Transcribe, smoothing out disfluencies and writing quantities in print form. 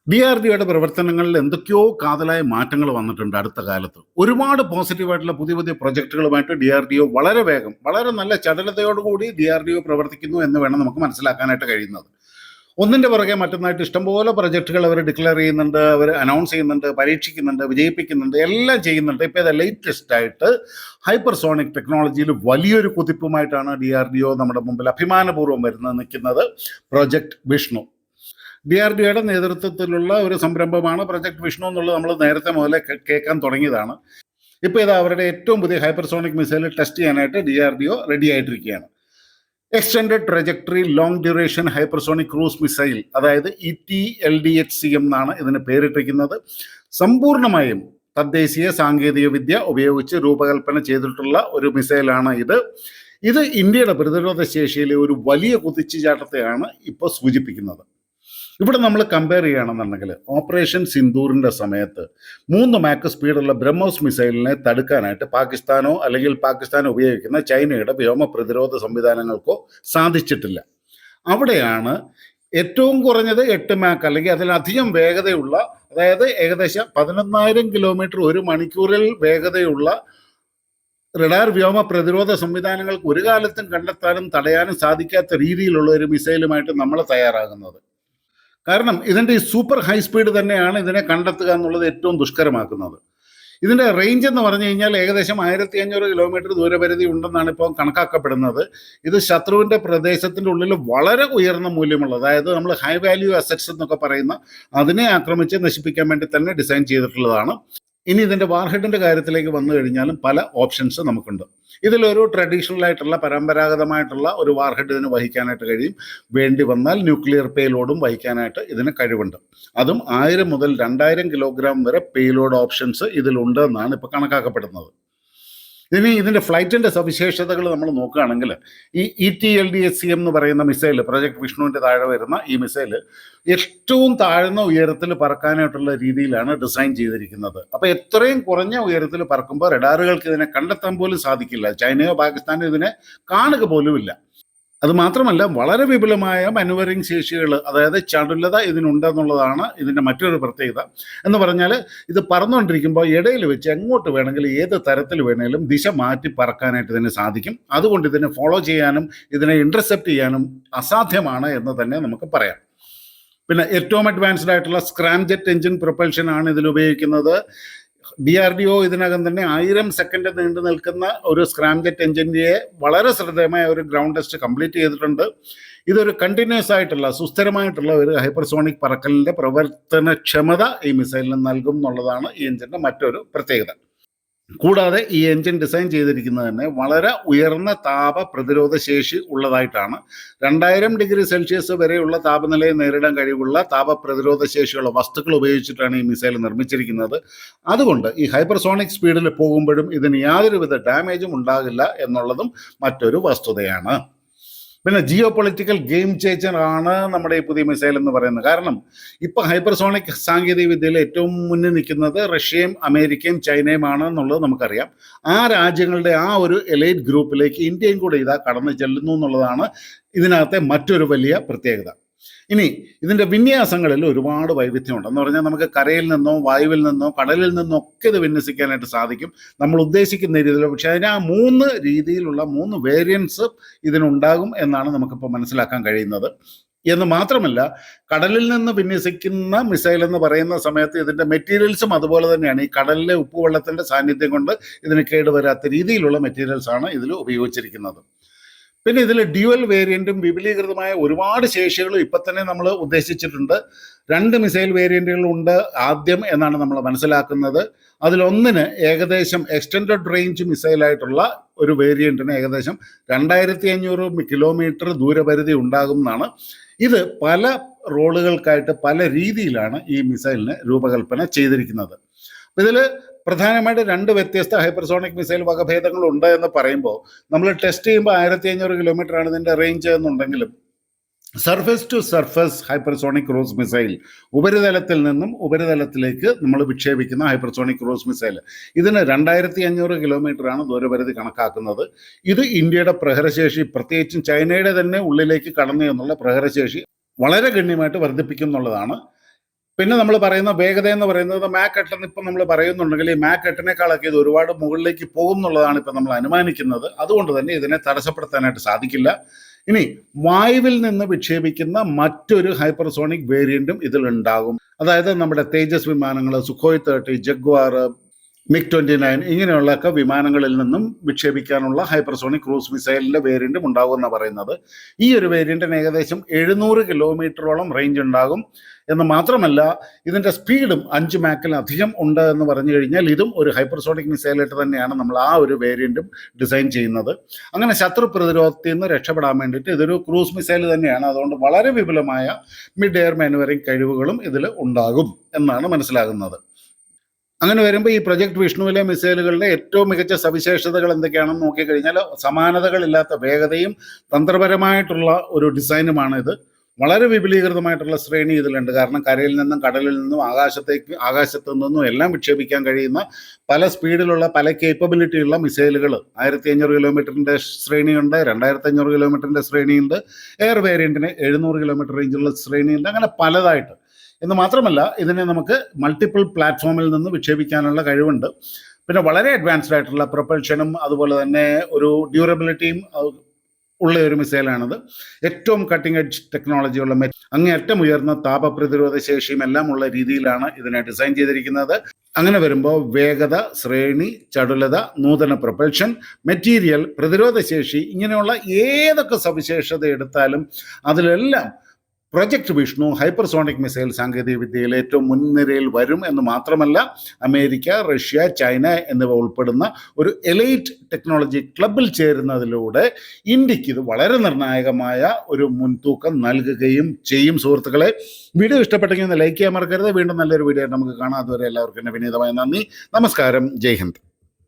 DRDOയുടെ പ്രവർത്തനങ്ങളിൽ എന്തൊക്കെയോ കാതലായ മാറ്റങ്ങൾ വന്നിട്ടുണ്ട് അടുത്ത കാലത്ത്. ഒരുപാട് പോസിറ്റീവായിട്ടുള്ള പുതിയ പുതിയ പ്രൊജക്റ്റുകളുമായിട്ട് DRDO വളരെ വേഗം, വളരെ നല്ല ചടുലതയോടുകൂടി DRDO പ്രവർത്തിക്കുന്നു എന്ന് വേണം നമുക്ക് മനസ്സിലാക്കാനായിട്ട് കഴിയുന്നത്. ഒന്നിൻ്റെ പുറകെ മറ്റൊന്നായിട്ട് ഇഷ്ടംപോലെ പ്രൊജക്റ്റുകൾ അവർ ഡിക്ലെയർ ചെയ്യുന്നുണ്ട്, അവർ അനൗൺസ് ചെയ്യുന്നുണ്ട്, പരീക്ഷിക്കുന്നുണ്ട്, വിജയിപ്പിക്കുന്നുണ്ട്, എല്ലാം ചെയ്യുന്നുണ്ട്. ഇപ്പോൾ ഇത് ലേറ്റസ്റ്റ് ആയിട്ട് ഹൈപ്പർസോണിക് ടെക്നോളജിയിൽ വലിയൊരു കുതിപ്പുമായിട്ടാണ് DRDO നമ്മുടെ മുമ്പിൽ അഭിമാനപൂർവ്വം നിൽക്കുന്നത്. പ്രൊജക്ട് വിഷ്ണു DRDOയുടെ നേതൃത്വത്തിലുള്ള ഒരു സംരംഭമാണ് പ്രൊജക്ട് വിഷ്ണു എന്നുള്ളത് നമ്മൾ നേരത്തെ മുതലേ കേൾക്കാൻ തുടങ്ങിയതാണ്. ഇപ്പോൾ ഇത് അവരുടെ ഏറ്റവും പുതിയ ഹൈപ്പർസോണിക് മിസൈൽ ടെസ്റ്റ് ചെയ്യാനായിട്ട് DRDO റെഡി ആയിട്ടിരിക്കുകയാണ്. Extended trajectory long duration hypersonic cruise missile, അതായത് ETLDHCM എന്നാണ് ഇതിന് പേരിട്ടിരിക്കുന്നത്. സമ്പൂർണ്ണമായും തദ്ദേശീയ സാങ്കേതിക വിദ്യ ഉപയോഗിച്ച് രൂപകൽപ്പന ചെയ്തിട്ടുള്ള ഒരു മിസൈലാണ് ഇത്. ഇത് ഇന്ത്യയുടെ പ്രതിരോധ ശേഷിയിലെ ഒരു വലിയ കുതിച്ചുചാട്ടത്തെയാണ് ഇപ്പോൾ സൂചിപ്പിക്കുന്നത്. ഇവിടെ നമ്മൾ കമ്പയർ ചെയ്യുകയാണെന്നുണ്ടെങ്കിൽ ഓപ്പറേഷൻ സിന്ദൂറിൻ്റെ സമയത്ത് 3 മാക്ക് സ്പീഡുള്ള ബ്രഹ്മോസ് മിസൈലിനെ തടുക്കാനായിട്ട് പാകിസ്ഥാനോ അല്ലെങ്കിൽ പാകിസ്ഥാൻ ഉപയോഗിക്കുന്ന ചൈനയുടെ വ്യോമ പ്രതിരോധ സംവിധാനങ്ങൾക്കോ സാധിച്ചിട്ടില്ല. അവിടെയാണ് ഏറ്റവും കുറഞ്ഞത് 8 മാക്ക് അല്ലെങ്കിൽ അതിലധികം വേഗതയുള്ള, അതായത് ഏകദേശം 11,000 കിലോമീറ്റർ ഒരു മണിക്കൂറിൽ വേഗതയുള്ള റഡാർ വ്യോമ പ്രതിരോധ സംവിധാനങ്ങൾക്ക് ഒരു കാലത്തും കണ്ടെത്താനും തടയാനും സാധിക്കാത്ത രീതിയിലുള്ള ഒരു മിസൈലുമായിട്ട് നമ്മൾ തയ്യാറാകുന്നത്. കാരണം ഇതിൻ്റെ ഈ സൂപ്പർ ഹൈ സ്പീഡ് തന്നെയാണ് ഇതിനെ കണ്ടെത്തുക എന്നുള്ളത് ഏറ്റവും ദുഷ്കരമാക്കുന്നത്. ഇതിൻ്റെ റേഞ്ച് എന്ന് പറഞ്ഞു കഴിഞ്ഞാൽ ഏകദേശം 1500 കിലോമീറ്റർ ദൂരപരിധി ഉണ്ടെന്നാണ് ഇപ്പോൾ കണക്കാക്കപ്പെടുന്നത്. ഇത് ശത്രുവിൻ്റെ പ്രദേശത്തിൻ്റെ ഉള്ളിൽ വളരെ ഉയർന്ന മൂല്യമുള്ള, അതായത് നമ്മൾ ഹൈ വാല്യൂ അസറ്റ്സ് എന്നൊക്കെ പറയുന്ന അതിനെ ആക്രമിച്ച് നശിപ്പിക്കാൻ വേണ്ടി തന്നെ ഡിസൈൻ ചെയ്തിട്ടുള്ളതാണ്. ഇനി ഇതിൻ്റെ വാർഹെഡിൻ്റെ കാര്യത്തിലേക്ക് വന്നു കഴിഞ്ഞാലും പല ഓപ്ഷൻസ് നമുക്കുണ്ട്. ഇതിലൊരു ട്രഡീഷണൽ ആയിട്ടുള്ള പരമ്പരാഗതമായിട്ടുള്ള ഒരു വാർഹെഡ് ഇതിന് വഹിക്കാനായിട്ട് കഴിയും. വേണ്ടി വന്നാൽ ന്യൂക്ലിയർ പേലോഡും വഹിക്കാനായിട്ട് ഇതിന് കഴിവുണ്ട്. അതും 1000 മുതൽ 2000 കിലോഗ്രാം വരെ പേലോഡ് ഓപ്ഷൻസ് ഇതിലുണ്ട് എന്നാണ് ഇപ്പോൾ കണക്കാക്കപ്പെടുന്നത്. ഇനി ഇതിൻ്റെ ഫ്ലൈറ്റിൻ്റെ സവിശേഷതകൾ നമ്മൾ നോക്കുകയാണെങ്കിൽ ഈ ETLDHCM എന്ന് പറയുന്ന മിസൈൽ, പ്രൊജക്ട് വിഷ്ണുവിൻ്റെ താഴെ വരുന്ന ഈ മിസൈൽ ഏറ്റവും താഴ്ന്ന ഉയരത്തിൽ പറക്കാനായിട്ടുള്ള രീതിയിലാണ് ഡിസൈൻ ചെയ്തിരിക്കുന്നത്. അപ്പോൾ എത്രയും കുറഞ്ഞ ഉയരത്തിൽ പറക്കുമ്പോൾ റഡാറുകൾക്ക് ഇതിനെ കണ്ടെത്താൻ പോലും സാധിക്കില്ല. ചൈനയോ പാകിസ്ഥാനോ ഇതിനെ കാണുക പോലുമില്ല. അത് മാത്രമല്ല വളരെ വിപുലമായ മാനുവറിങ് ശേഷികൾ, അതായത് ചടുലത ഇതിനുണ്ടെന്നുള്ളതാണ് ഇതിൻ്റെ മറ്റൊരു പ്രത്യേകത. എന്ന് പറഞ്ഞാൽ ഇത് പറന്നുകൊണ്ടിരിക്കുമ്പോൾ ഇടയിൽ വെച്ച് എങ്ങോട്ട് വേണമെങ്കിലും ഏത് തരത്തിൽ വേണമെങ്കിലും ദിശ മാറ്റി പറക്കാനായിട്ട് ഇതിന് സാധിക്കും. അതുകൊണ്ട് ഇതിനെ ഫോളോ ചെയ്യാനും ഇതിനെ ഇൻ്റർസെപ്റ്റ് ചെയ്യാനും അസാധ്യമാണ് എന്ന് തന്നെ നമുക്ക് പറയാം. പിന്നെ ഏറ്റവും അഡ്വാൻസ്ഡ് ആയിട്ടുള്ള സ്ക്രാംജെറ്റ് എഞ്ചിൻ പ്രൊപ്പൽഷൻ ആണ് ഇതിൽ ഉപയോഗിക്കുന്നത്. DRDO ഇതിനകം തന്നെ 1000 സെക്കൻഡ് നീണ്ടു നിൽക്കുന്ന ഒരു സ്ക്രാംജെറ്റ് എഞ്ചിൻ്റെ വളരെ ശ്രദ്ധേയമായ ഒരു ഗ്രൗണ്ട് ടെസ്റ്റ് കംപ്ലീറ്റ് ചെയ്തിട്ടുണ്ട്. ഇതൊരു കണ്ടിന്യൂസ് ആയിട്ടുള്ള സുസ്ഥിരമായിട്ടുള്ള ഒരു ഹൈപ്പർസോണിക് പറക്കലിൻ്റെ പ്രവർത്തനക്ഷമത ഈ മിസൈലിന് നൽകും എന്നുള്ളതാണ് ഈ എഞ്ചിൻ്റെ മറ്റൊരു പ്രത്യേകത. കൂടാതെ ഈ എഞ്ചിൻ ഡിസൈൻ ചെയ്തിരിക്കുന്നത് തന്നെ വളരെ ഉയർന്ന താപ പ്രതിരോധ ശേഷി ഉള്ളതായിട്ടാണ്. 2000 ഡിഗ്രി സെൽഷ്യസ് വരെയുള്ള താപനിലയെ നേരിടാൻ കഴിവുള്ള താപ പ്രതിരോധ ശേഷിയുള്ള വസ്തുക്കൾ ഉപയോഗിച്ചിട്ടാണ് ഈ മിസൈൽ നിർമ്മിച്ചിരിക്കുന്നത്. അതുകൊണ്ട് ഈ ഹൈപ്പർസോണിക് സ്പീഡിൽ പോകുമ്പോഴും ഇതിന് യാതൊരുവിധ ഡാമേജും ഉണ്ടാകില്ല എന്നുള്ളതും മറ്റൊരു വസ്തുതയാണ്. പിന്നെ ജിയോ പൊളിറ്റിക്കൽ ഗെയിം ചേഞ്ചർ ആണ് നമ്മുടെ ഈ പുതിയ മിസൈൽ എന്ന് പറയുന്നത്. കാരണം ഇപ്പം ഹൈപ്പർസോണിക് സാങ്കേതിക വിദ്യയിൽ ഏറ്റവും മുന്നിൽ നിൽക്കുന്നത് റഷ്യയും അമേരിക്കയും ചൈനയുമാണ് എന്നുള്ളത് നമുക്കറിയാം. ആ രാജ്യങ്ങളുടെ ആ ഒരു എലൈറ്റ് ഗ്രൂപ്പിലേക്ക് ഇന്ത്യയും കൂടെ ഇതാ കടന്നു ചെല്ലുന്നു എന്നുള്ളതാണ് ഇതിനകത്തെ മറ്റൊരു വലിയ പ്രത്യേകത. ഇനി ഇതിൻ്റെ വിന്യാസങ്ങളിൽ ഒരുപാട് വൈവിധ്യമുണ്ട്. എന്ന് പറഞ്ഞാൽ നമുക്ക് കരയിൽ നിന്നോ വായുവിൽ നിന്നോ കടലിൽ നിന്നോ ഒക്കെ ഇത് വിന്യസിക്കാനായിട്ട് സാധിക്കും നമ്മൾ ഉദ്ദേശിക്കുന്ന രീതിയിൽ. പക്ഷേ അതിന് ആ 3 രീതിയിലുള്ള 3 വേരിയൻസ് ഇതിനുണ്ടാകും എന്നാണ് നമുക്കിപ്പോൾ മനസ്സിലാക്കാൻ കഴിയുന്നത്. എന്ന് മാത്രമല്ല, കടലിൽ നിന്ന് വിന്യസിക്കുന്ന മിസൈൽ എന്ന് പറയുന്ന സമയത്ത് ഇതിൻ്റെ മെറ്റീരിയൽസും അതുപോലെ തന്നെയാണ്. ഈ കടലിലെ ഉപ്പുവെള്ളത്തിൻ്റെ സാന്നിധ്യം കൊണ്ട് ഇതിന് കേടുവരാത്ത രീതിയിലുള്ള മെറ്റീരിയൽസാണ് ഇതിൽ ഉപയോഗിച്ചിരിക്കുന്നത്. പിന്നെ ഇതിൽ ഡ്യുവൽ വേരിയൻറ്റും വിപുലീകൃതമായ ഒരുപാട് ശേഷികളും ഇപ്പം തന്നെ നമ്മൾ ഉദ്ദേശിച്ചിട്ടുണ്ട്. 2 മിസൈൽ വേരിയൻറ്റുകളുണ്ട് ആദ്യം എന്നാണ് നമ്മൾ മനസ്സിലാക്കുന്നത്. അതിലൊന്നിന് ഏകദേശം എക്സ്റ്റൻഡഡ് റേഞ്ച് മിസൈലായിട്ടുള്ള ഒരു വേരിയൻറ്റിന് ഏകദേശം 2500 കിലോമീറ്റർ ദൂരപരിധി ഉണ്ടാകും എന്നാണ്. ഇത് പല റോളുകൾക്കായിട്ട് പല രീതിയിലാണ് ഈ മിസൈലിന് രൂപകൽപ്പന ചെയ്തിരിക്കുന്നത്. ഇതിൽ പ്രധാനമായിട്ട് 2 വ്യത്യസ്ത ഹൈപ്പർസോണിക് മിസൈൽ വകഭേദങ്ങളുണ്ട് എന്ന് പറയുമ്പോൾ നമ്മൾ ടെസ്റ്റ് ചെയ്യുമ്പോൾ 1500 കിലോമീറ്റർ ആണ് ഇതിൻ്റെ റേഞ്ച് എന്നുണ്ടെങ്കിലും surface to surface hypersonic cruise missile, ഉപരിതലത്തിൽ നിന്നും ഉപരിതലത്തിലേക്ക് നമ്മൾ വിക്ഷേപിക്കുന്ന ഹൈപ്പർസോണിക് ക്രൂസ് മിസൈൽ, ഇതിന് 2500 കിലോമീറ്ററാണ് ദൂരപരിധി കണക്കാക്കുന്നത്. ഇത് ഇന്ത്യയുടെ പ്രഹരശേഷി, പ്രത്യേകിച്ചും ചൈനയുടെ തന്നെ ഉള്ളിലേക്ക് കടന്നു എന്നുള്ള പ്രഹരശേഷി വളരെ ഗണ്യമായിട്ട് വർദ്ധിപ്പിക്കും എന്നുള്ളതാണ്. പിന്നെ നമ്മൾ പറയുന്ന വേഗത എന്ന് പറയുന്നത് മാക് 8 എന്ന് ഇപ്പം നമ്മൾ പറയുന്നുണ്ടെങ്കിൽ ഈ മാക് 8നേക്കാളൊക്കെ ഇത് ഒരുപാട് മുകളിലേക്ക് പോകും എന്നുള്ളതാണ് ഇപ്പം നമ്മൾ അനുമാനിക്കുന്നത്. അതുകൊണ്ട് തന്നെ ഇതിനെ തടസ്സപ്പെടുത്താനായിട്ട് സാധിക്കില്ല. ഇനി വായുവിൽ നിന്ന് വിക്ഷേപിക്കുന്ന മറ്റൊരു ഹൈപ്പർസോണിക് വേരിയന്റും ഇതിലുണ്ടാകും. അതായത് നമ്മുടെ തേജസ് വിമാനങ്ങൾ, സുഖോയ് 30, ജഗ്വാർ, MiG-29 ഇങ്ങനെയുള്ളൊക്കെ വിമാനങ്ങളിൽ നിന്നും വിക്ഷേപിക്കാനുള്ള ഹൈപ്പർസോണിക് ക്രൂസ് മിസൈലിന്റെ വേരിയന്റും ഉണ്ടാകുമെന്നാണ് പറയുന്നത്. ഈ ഒരു വേരിയന്റിന് ഏകദേശം 700 കിലോമീറ്ററോളം റേഞ്ച് ഉണ്ടാകും എന്ന് മാത്രമല്ല ഇതിന്റെ സ്പീഡും 5 മാക്കിലധികം ഉണ്ട് എന്ന് പറഞ്ഞു കഴിഞ്ഞാൽ ഇതും ഒരു ഹൈപ്പർസോണിക് മിസൈലായിട്ട് തന്നെയാണ് നമ്മൾ ആ ഒരു വേരിയന്റും ഡിസൈൻ ചെയ്യുന്നത്. അങ്ങനെ ശത്രു പ്രതിരോധത്തിൽ നിന്ന് രക്ഷപ്പെടാൻ വേണ്ടിയിട്ട് ഇതൊരു ക്രൂസ് മിസൈൽ തന്നെയാണ്. അതുകൊണ്ട് വളരെ വിപുലമായ മിഡ് എയർ മാനുവറിംഗ് കഴിവുകളും ഇതിൽ ഉണ്ടാകും എന്നാണ് മനസ്സിലാകുന്നത്. അങ്ങനെ വരുമ്പോൾ ഈ പ്രൊജക്ട് വിഷ്ണുവിലെ മിസൈലുകളുടെ ഏറ്റവും മികച്ച സവിശേഷതകൾ എന്തൊക്കെയാണെന്ന് നോക്കിക്കഴിഞ്ഞാൽ സമാനതകളില്ലാത്ത വേഗതയും തന്ത്രപരമായിട്ടുള്ള ഒരു ഡിസൈനുമാണ് ഇത്. വളരെ വിപുലീകൃതമായിട്ടുള്ള ശ്രേണി ഇതിലുണ്ട്. കാരണം കരയിൽ നിന്നും കടലിൽ നിന്നും ആകാശത്തു നിന്നും എല്ലാം വിക്ഷേപിക്കാൻ കഴിയുന്ന പല സ്പീഡിലുള്ള പല കേപ്പബിലിറ്റിയുള്ള മിസൈലുകൾ 1500 കിലോമീറ്ററിൻ്റെ ശ്രേണിയുണ്ട്, 2500 കിലോമീറ്ററിൻ്റെ ശ്രേണിയുണ്ട്, എയർ വേരിയൻറ്റിന് 700 കിലോമീറ്റർ റേഞ്ചുള്ള ശ്രേണിയുണ്ട്. അങ്ങനെ പലതായിട്ട്. എന്ന് മാത്രമല്ല ഇതിനെ നമുക്ക് മൾട്ടിപ്പിൾ പ്ലാറ്റ്ഫോമിൽ നിന്ന് വിക്ഷേപിക്കാനുള്ള കഴിവുണ്ട്. പിന്നെ വളരെ അഡ്വാൻസ്ഡ് ആയിട്ടുള്ള പ്രൊപ്പൽഷനും അതുപോലെ തന്നെ ഒരു ഡ്യൂറബിലിറ്റിയും ഉള്ള ഒരു മിസൈലാണിത്. ഏറ്റവും കട്ടിംഗ് എഡ്ജ് ടെക്നോളജിയുള്ള അങ്ങേയറ്റം ഉയർന്ന താപപ്രതിരോധ ശേഷിയും എല്ലാം ഉള്ള രീതിയിലാണ് ഇതിനെ ഡിസൈൻ ചെയ്തിരിക്കുന്നത്. അങ്ങനെ വരുമ്പോൾ വേഗത, ശ്രേണി, ചടുലത, നൂതന പ്രൊപ്പൽഷൻ, മെറ്റീരിയൽ, പ്രതിരോധ ശേഷി ഇങ്ങനെയുള്ള ഏതൊക്കെ സവിശേഷത എടുത്താലും അതിലെല്ലാം പ്രൊജക്ട് വിഷ്ണു ഹൈപ്പർസോണിക് മിസൈൽ സാങ്കേതിക വിദ്യയിൽ ഏറ്റവും മുൻനിരയിൽ വരും എന്ന് മാത്രമല്ല അമേരിക്ക, റഷ്യ, ചൈന എന്നിവ ഉൾപ്പെടുന്ന ഒരു എലൈറ്റ് ടെക്നോളജി ക്ലബിൽ ചേരുന്നതിലൂടെ ഇന്ത്യക്ക് ഇത് വളരെ നിർണായകമായ ഒരു മുൻതൂക്കം നൽകുകയും ചെയ്യും. സുഹൃത്തുക്കളെ, വീഡിയോ ഇഷ്ടപ്പെട്ടെങ്കിൽ ഒന്ന് ലൈക്ക് ചെയ്യാൻ മറക്കരുത്. വീണ്ടും നല്ലൊരു വീഡിയോ നമുക്ക് കാണാം. അതുവരെ എല്ലാവർക്കും എൻ്റെ വിനീതമായ നന്ദി, നമസ്കാരം, ജയ് ഹിന്ദ്.